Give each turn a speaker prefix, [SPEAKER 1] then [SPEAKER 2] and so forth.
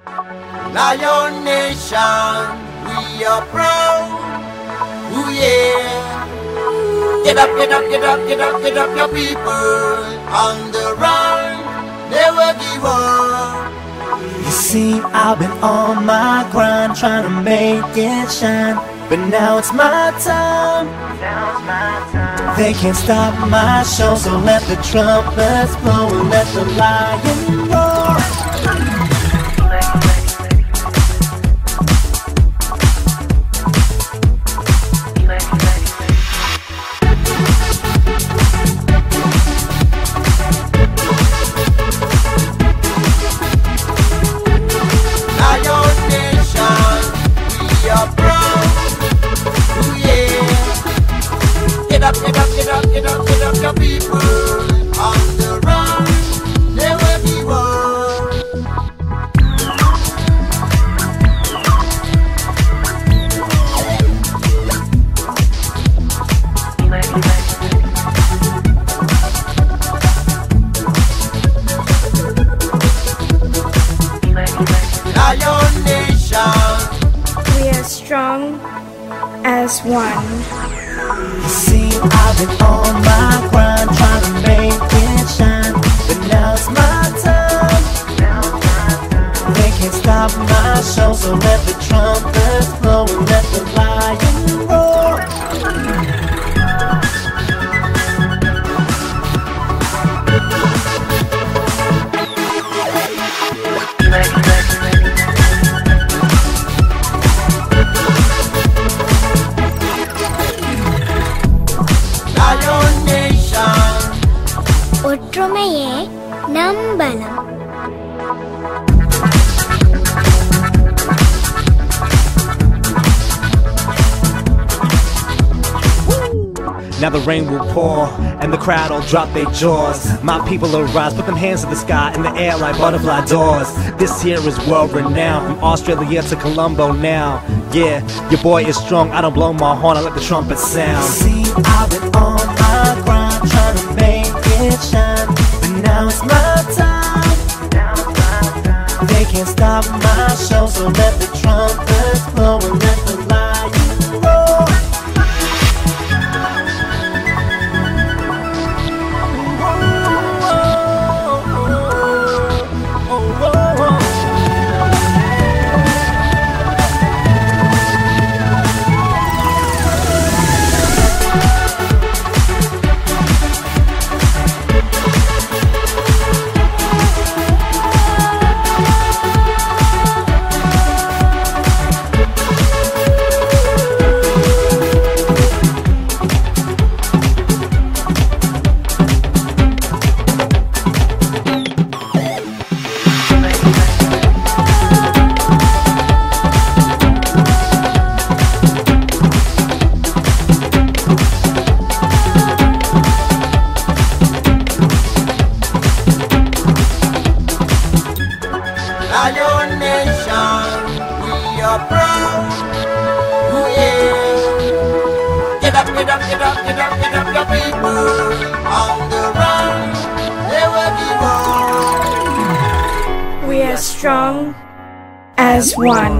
[SPEAKER 1] Lion Nation, we are proud. Ooh yeah. Get up, get up, get up, get up, get up, your people on the run. Never give up.
[SPEAKER 2] You see, I've been on my grind, trying to make it shine, but now it's my time. They can't stop my show, so let the trumpets blow and let the lion roar.
[SPEAKER 1] Get up, get up, get up, get up, get up, your people on the run. Never give up. Lion Nation,
[SPEAKER 3] we are strong as one.
[SPEAKER 2] You see, I've been on my grind, trying to make it shine, but now it's my time. They can't stop my show, so let the trumpets blow and let the lion roar.
[SPEAKER 3] ஒற்றுமையே நம்பலம்.
[SPEAKER 2] Now the rain will pour, and the crowd all drop their jaws. My people will rise, put them hands to the sky, in the air like butterfly doors. This here is world renowned, from Australia to Colombo now. Yeah, your boy is strong, I don't blow my horn, I let the trumpet sound. See, I've been on my grind, trying to make it shine, but now it's my time. They can't stop my show, so let the trumpets blow and let the lion roar.
[SPEAKER 1] Lion Nation, we are proud. Ooh yeah. Get up, get up, get up, get up, get up, your people on the run. Never give up.
[SPEAKER 3] We are strong as one.